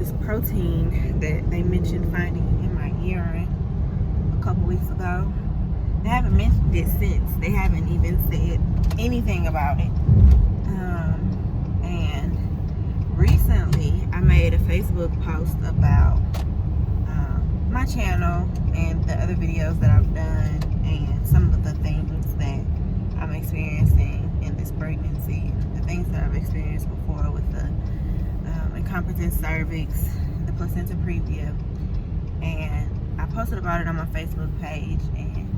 this protein that they mentioned finding in my urine a couple weeks ago. They haven't mentioned it since. They haven't even said anything about it. And recently, I made a Facebook post about my channel and the other videos that I've done and some of the things that I'm experiencing in this pregnancy, the things that I've experienced before with the incompetent cervix, the placenta previa, and I posted about it on my Facebook page, and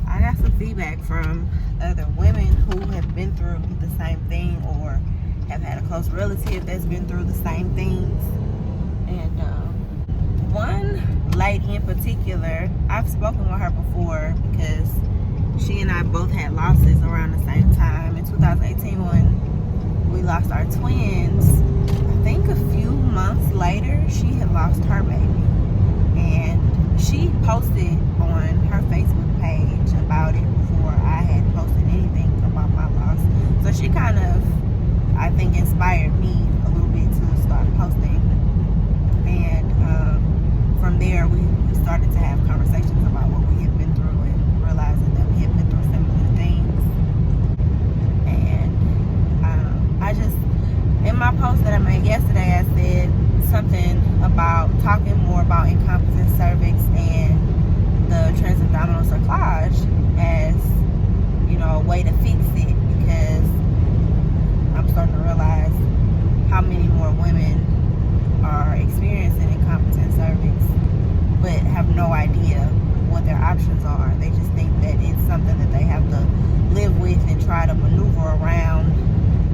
I got some feedback from other women who have been through the same thing or have had a close relative that's been through the same things. And one lady in particular, I've spoken with her before because she and I both had losses around the same time. In 2018, when we lost our twins, I think a few months later, she had lost her baby. And she posted on her Facebook page about it before I had posted anything about my loss. So she kind of, I think, inspired me a little bit to start posting. And from there, we started to have conversations about what we had been through and realizing that we had been through similar things. And I just, in my post that I made yesterday, I said something about talking more about incompetent cervix and the transabdominal cerclage as, you know, a way to fix it, because I'm starting to realize how many more women are experiencing incompetent cervix but have no idea what their options are. They just think that it's something that they have to live with and try to maneuver around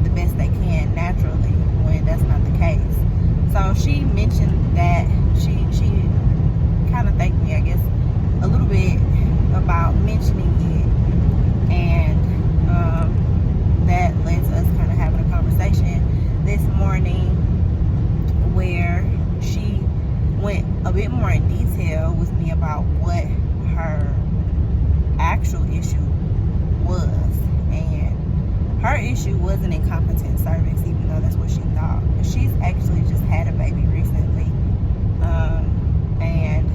the best they can naturally, when that's not the case. So she mentioned that she kind of thanked me, I guess, a little bit about mentioning it, and that led to us kind of having a conversation this morning where she went a bit more in detail with me about what her actual issue was. And her issue wasn't incompetent cervix, even though that's what she thought. She's actually just had a baby recently. And,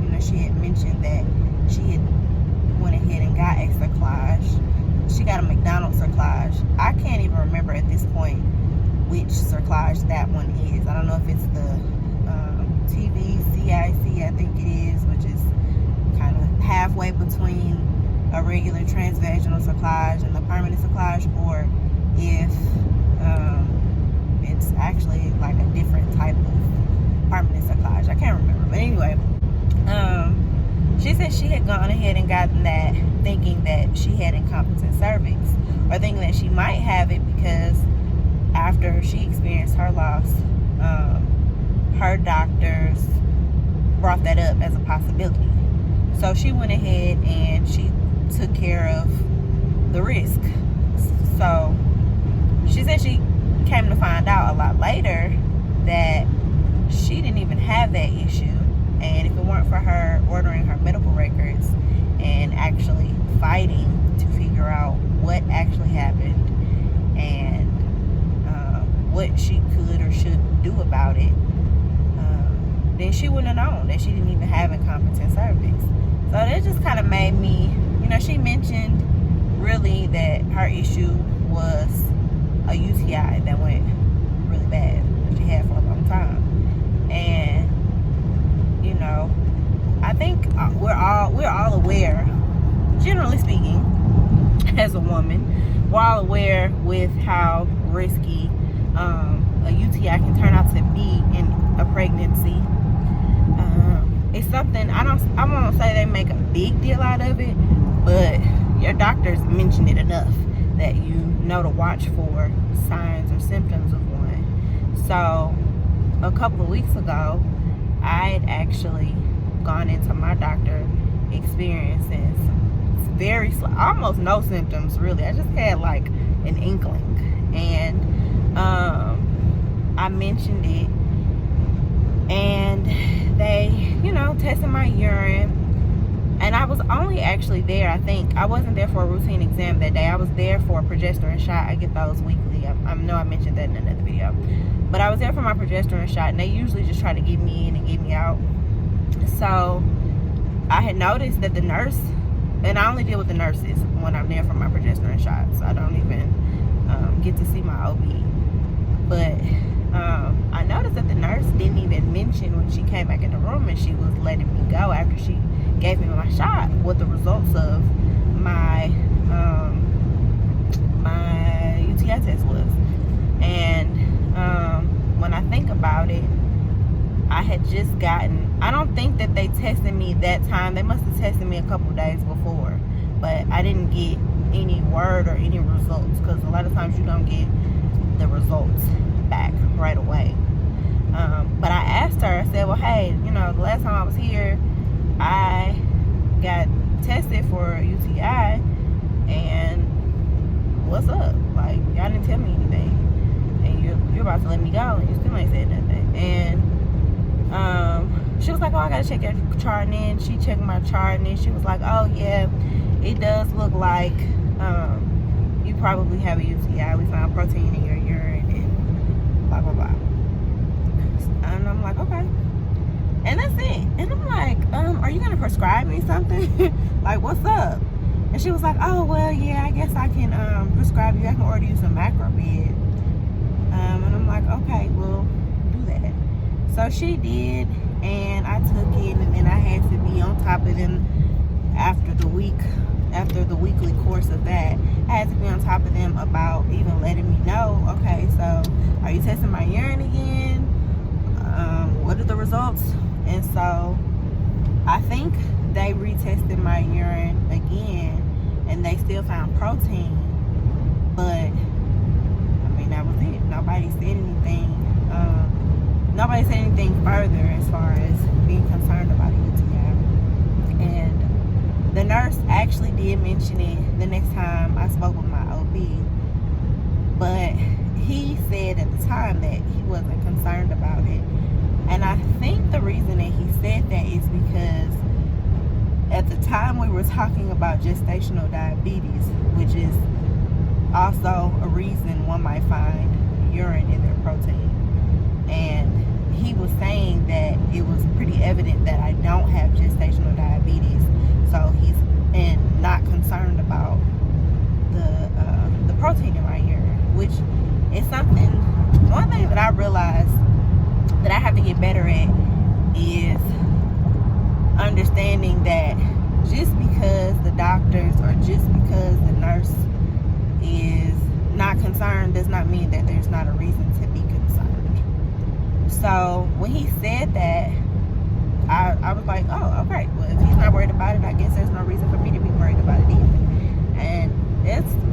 you know, she had mentioned that she had went ahead and got a cerclage. She got a McDonald's cerclage. I can't even remember at this point which cerclage that one is. I don't know if it's the TVCIC, I think it is, which is kind of halfway between a regular transvaginal cerclage and the permanent cerclage, or if it's actually like a different type of permanent cerclage. I can't remember, but anyway, she said she had gone ahead and gotten that thinking that she had incompetent cervix, or thinking that she might have it because after she experienced her loss, her doctors brought that up as a possibility. So she went ahead and she took care of the risk. So she said she came to find out a lot later that she didn't even have that issue. And if it weren't for her ordering her medical records and actually fighting to figure out what actually happened and what she could or should do about it, then she wouldn't have known that she didn't even have incompetent cervix. So that just kind of made me, you know, she mentioned really that her issue was a UTI that went really bad, that she had for a long time. And, you know, I think we're all aware, generally speaking, as a woman, we're all aware with how risky a UTI can turn out to be in a pregnancy. It's something, I won't say they make a big deal out of it, but your doctors mention it enough that you know to watch for signs or symptoms of one. So a couple of weeks ago, I had actually gone into my doctor experiencing very almost no symptoms really. I just had like an inkling, and I mentioned it, and they, you know, tested my urine. And I was only actually there, I think, I wasn't there for a routine exam that day. I was there for a progesterone shot. I get those weekly. I know I mentioned that in another video. But I was there for my progesterone shot, and they usually just try to get me in and get me out. So I had noticed that the nurse, and I only deal with the nurses when I'm there for my progesterone shots. I don't even get to see my OB. But I noticed that the nurse didn't even mention when she came back in the room and she was letting me go after she gave me my shot what the results of my my UTI test was. And when I think about it, I had just gotten, I don't think that they tested me that time. They must have tested me a couple days before, but I didn't get any word or any results, because a lot of times you don't get the results back right away. But I asked her, I said, well, hey, the last time I was here, I got tested for UTI, and what's up? Like, y'all didn't tell me anything, and you're about to let me go, and you still ain't said nothing. And she was like, oh, I gotta check your chart. And then she checked my chart, and then she was like, oh yeah, it does look like you probably have a UTI. We found protein in your urine and blah blah blah. And I'm like, okay. And that's it. And I'm like, are you gonna prescribe me something? Like, what's up? And she was like, oh well, yeah, I guess I can prescribe you. I can order you some macrobid. And I'm like, okay, well, do that. So she did, and I took it, and then I had to be on top of them after the weekly course of that. I had to be on top of them about even letting me know, okay, so are you testing my urine again? What are the results? And so I think they retested my urine again, and they still found protein, but I mean, that was it. Nobody said anything. Nobody said anything further as far as being concerned about a UTI. And the nurse actually did mention it the next time I spoke with my OB, but he said at the time that he wasn't concerned about it. And I think the reason that he said that is because at the time we were talking about gestational diabetes, which is also a reason one might find urine in their protein. And he was saying that it was pretty evident that I don't have gestational diabetes, so he's not concerned about the protein in my urine, which is something. One thing that I realized that I have to get better at is understanding that just because the doctors or just because the nurse is not concerned does not mean that there's not a reason to be concerned. So when he said that, I was like, oh, okay, well, if he's not worried about it, I guess there's no reason for me to be worried about it either. And it's going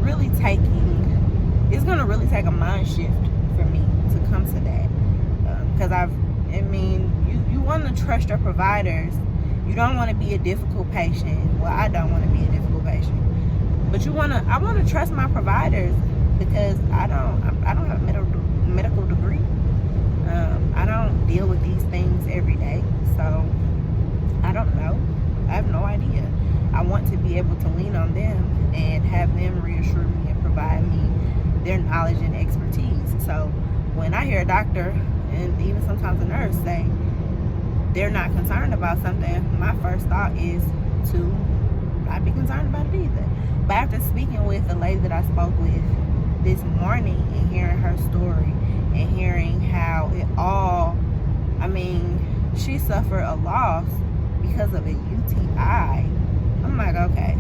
to really take a mind shift for me to come to that. Because you want to trust your providers. You don't want to be a difficult patient. Well, I don't want to be a difficult patient. But I want to trust my providers, because I don't have a medical degree. I don't deal with these things every day, so I don't know. I have no idea. I want to be able to lean on them and have them reassure me and provide me their knowledge and expertise. So when I hear a doctor and even sometimes a nurse say they're not concerned about something, my first thought is to not be concerned about it either. But after speaking with the lady that I spoke with this morning and hearing her story and hearing how she suffered a loss because of a UTI, I'm like, okay,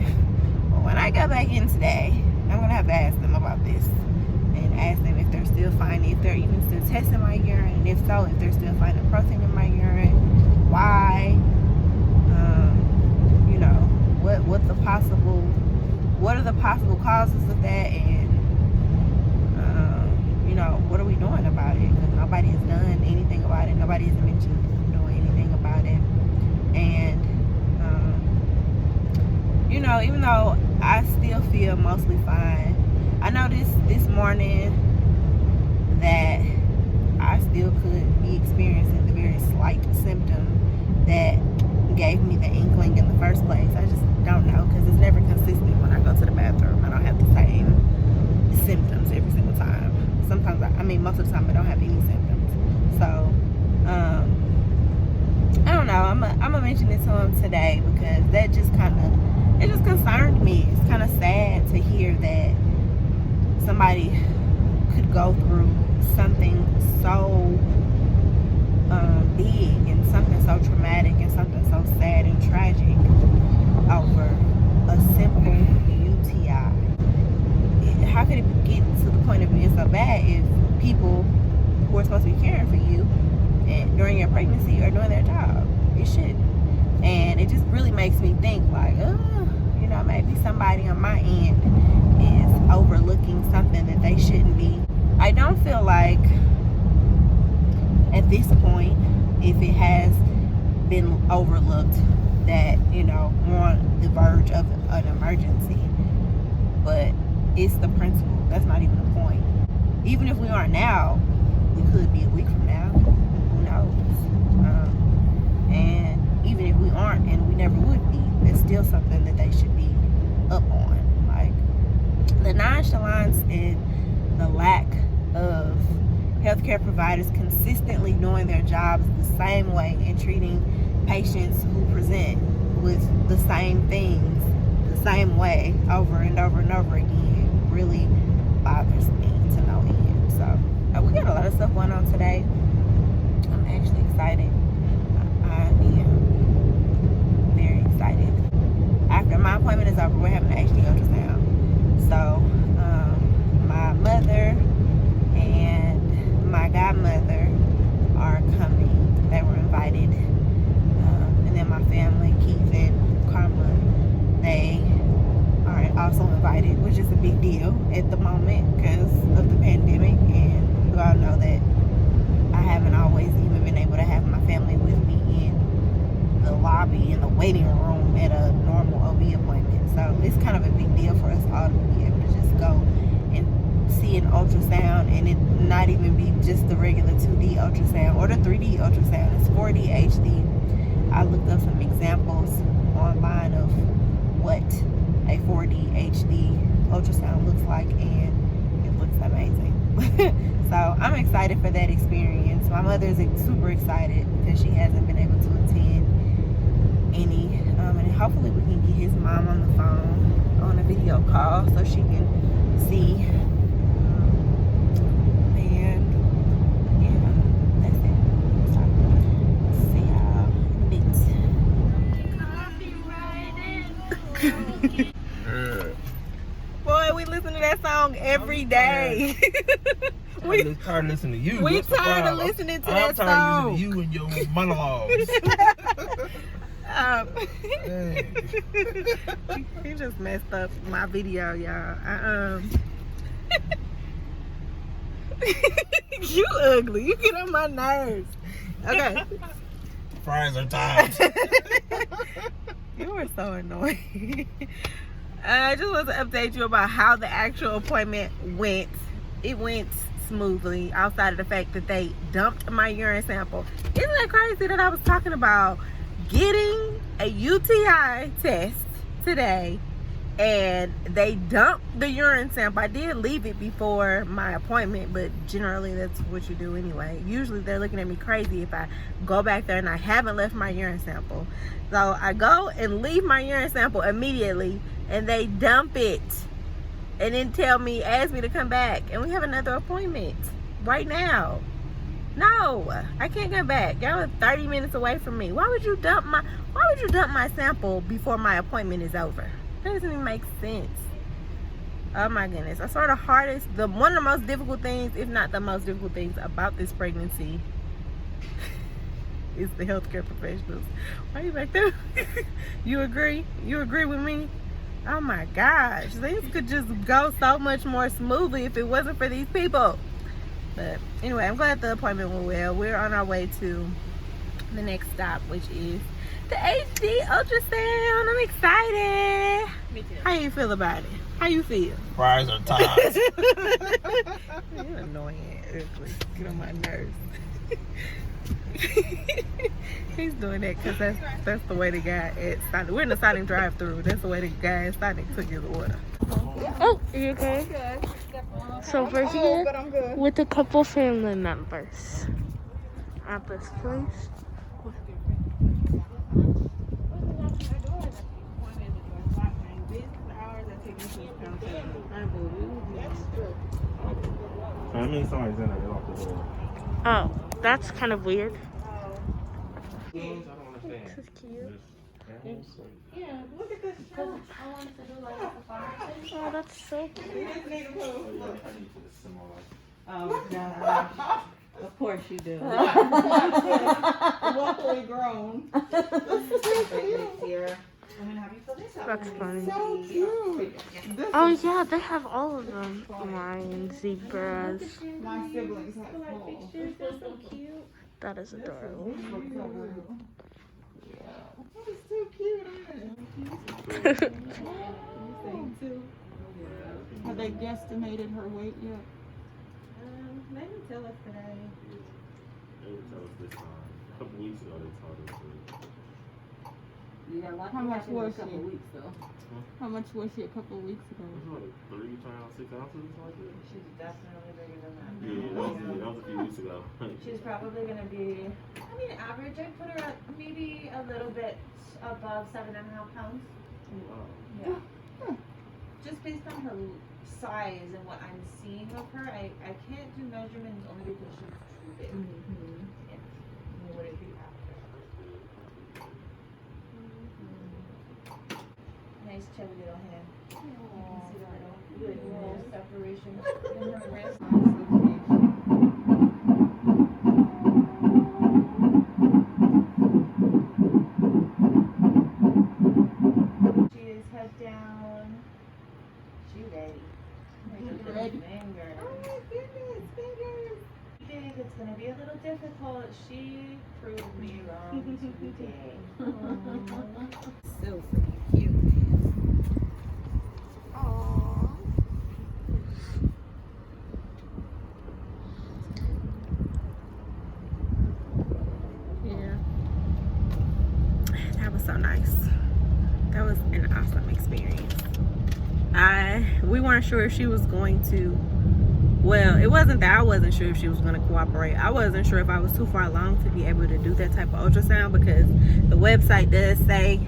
well, when I go back in today, I'm going to have to ask them about this and ask them if they're still finding, if they're even still testing my urine, and if so, if they're still finding protein in my urine, why, what are the possible causes of that, and what are we doing about it? Because nobody has done anything about it. Nobody has mentioned doing anything about it. And even though I still feel mostly fine, I know this morning that I still could be experiencing the very slight symptom that gave me the inkling in the first place. I just don't know, because it's never consistent when I go to the bathroom. I don't have the same symptoms every single time. Sometimes, most of the time I don't have any symptoms. I'm gonna mention it to him today because that just it just concerned me. It's kind of sad to hear that somebody could go through something so big and something so traumatic and something so sad and tragic over a simple UTI. How could it get to the point of being so bad if people who are supposed to be caring for you and during your pregnancy are doing their job? It shouldn't. And it just really makes me think like, you know, maybe somebody on my end is overlooking something that they shouldn't be. I don't feel like at this point, if it has been overlooked, that, you know, we're on the verge of an emergency. But it's the principle. That's not even the point. Even if we aren't now, we could be a week from now. Who knows? And even if we aren't, and we never would be, it's still something that they should be up on. Like, the nonchalance and the lack of healthcare providers consistently doing their jobs the same way and treating patients who present with the same things the same way over and over and over again really bothers me to no end. So we got a lot of stuff going on today. I'm actually excited. I am very excited. After my appointment is over, we're having an HD ultrasound. So my mother and my godmother are coming. They were invited. And then my family, Keith and Karma, they are also invited, which is a big deal at the moment because of the pandemic. And you all know that I haven't always even been able to have my family with me in the lobby, in the waiting room at a normal OB appointment. So it's kind of a big deal for us all to be able to just go and see an ultrasound and it not even be just the regular 2D ultrasound or the 3D ultrasound. It's 4D HD. I looked up some examples online of what a 4D HD ultrasound looks like, and it looks amazing. So I'm excited for that experience. My mother is super excited because she hasn't been able to attend any, and hopefully we can get his mom on the phone on a video call so she can see. And yeah, that's it. So, see y'all in a bit. Boy, we listen to that song every day. We tired of listening to you. We tired of listening to that song. I'm tired of listening to you and your monologues. He just messed up my video, y'all. You ugly. You get on my nerves. Okay. Fries are tired. You were so annoying. I just want to update you about how the actual appointment went. It went smoothly, outside of the fact that they dumped my urine sample. Isn't that crazy that I was talking about getting a UTI test today and they dumped the urine sample? I did leave it before my appointment, but generally that's what you do anyway. Usually they're looking at me crazy if I go back there and I haven't left my urine sample. So I go and leave my urine sample immediately and they dump it and then ask me to come back, and we have another appointment right now. No, I can't go back. Y'all are 30 minutes away from me. Why would you dump my sample before my appointment is over? That doesn't even make sense. Oh my goodness. I swear one of the most difficult things, if not the most difficult things about this pregnancy is the healthcare professionals. Why are you back there? You agree? You agree with me? Oh my gosh, things could just go so much more smoothly if it wasn't for these people. But anyway, I'm glad the appointment went well. We're on our way to the next stop, which is the HD ultrasound. I'm excited. Me too. How you feel about it? How you feel? Fries are tired. You're annoying, ugly. Get on my nerves. He's doing that because that's the way the guy at Sonic. We're in the Sonic drive-thru. That's the way the guy at Sonic took his order. Oh, are you okay? So we're here with a couple family members at this place. I mean, somebody's in there. Get off the door. Oh, that's kind of weird. I don't understand. This is cute. Yeah, look at this. Oh, that's so cute. Oh, gosh. Of course you do. Luckily grown. That's funny. So cute. This Oh is, yeah, they have all of them. Lions, zebras. my siblings have full. That is adorable. It's so cute, isn't it? Have they guesstimated her weight yet? They didn't tell us today. They would tell us this time. A couple weeks ago, they told us. How much was she? How much was she a couple of weeks ago? It was like 3 pounds, 6 ounces, like that. She's definitely bigger than that. Yeah, that was a few weeks ago. She's probably going to be, I mean, average. I'd put her at maybe a little bit above 7.5 pounds. Wow. Yeah. Just based on her size and what I'm seeing of her, I can't do measurements only because she's too big. Yeah. Would it be after? Nice chubby little hand. You can see the little good separation in her wrist. She is head down. She ready. Ready. Fingers. Oh my goodness, fingers. Big, it's gonna be a little difficult. She proved me wrong today. So freaking cute. Yeah. That was so nice. That was an awesome experience. We weren't sure if she was going to, well, it wasn't that I wasn't sure if she was going to cooperate. I wasn't sure if I was too far along to be able to do that type of ultrasound, because the website does say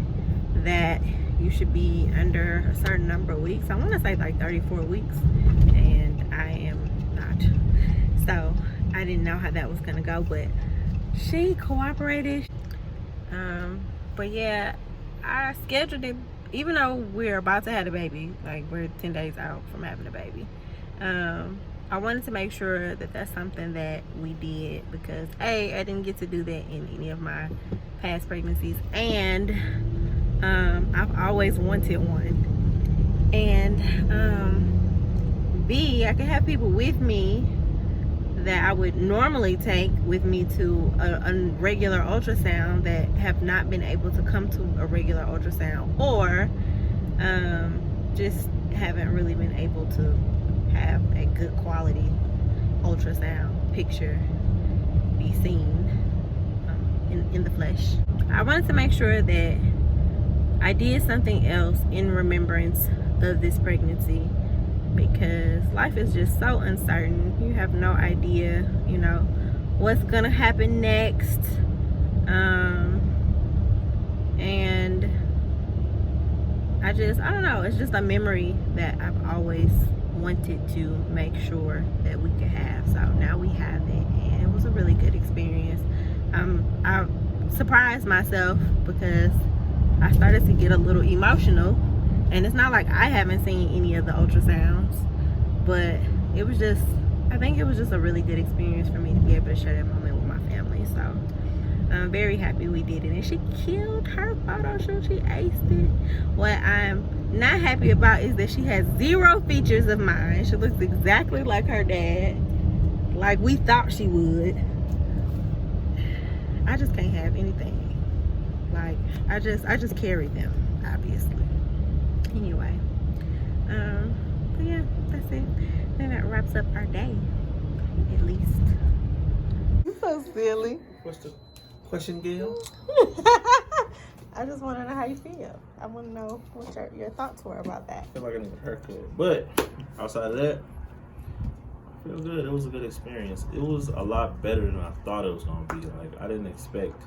that you should be under a certain number of weeks. I want to say like 34 weeks, and I am not. So I didn't know how that was going to go, but she cooperated. But yeah, I scheduled it, even though we're about to have a baby, like we're 10 days out from having a baby. I wanted to make sure that that's something that we did, because I didn't get to do that in any of my past pregnancies, and I've always wanted one. And B, I can have people with me that I would normally take with me to a regular ultrasound that have not been able to come to a regular ultrasound, or just haven't really been able to have a good quality ultrasound picture be seen in the flesh. I wanted to make sure that I did something else in remembrance of this pregnancy, because life is just so uncertain. You have no idea, you know, what's gonna happen next. And I don't know, it's just a memory that I've always wanted to make sure that we could have. So now we have it, and it was a really good experience. I surprised myself because I started to get a little emotional, and it's not like I haven't seen any of the ultrasounds, but it was just, I think it was just a really good experience for me to be able to share that moment with my family. So I'm very happy we did it, and she killed her photo shoot. She aced it. What I'm not happy about is that she has 0 features of mine. She looks exactly like her dad, like we thought she would. I just can't have anything. Like I just carry them, obviously. Anyway, but yeah, that's it. And that wraps up our day, at least. You're so silly. What's the question, Gail? I just want to know how you feel. I want to know what your thoughts were about that. I feel like I need a haircut. But outside of that, I feel good. It was a good experience. It was a lot better than I thought it was going to be. Like, I didn't expect.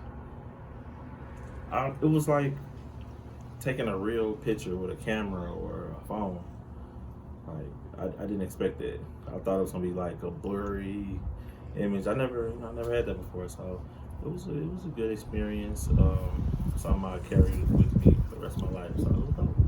It was like taking a real picture with a camera or a phone. Like I didn't expect that. I thought it was gonna be like a blurry image. I never had that before, so it was a good experience. Something I carried with me for the rest of my life. So it was dope.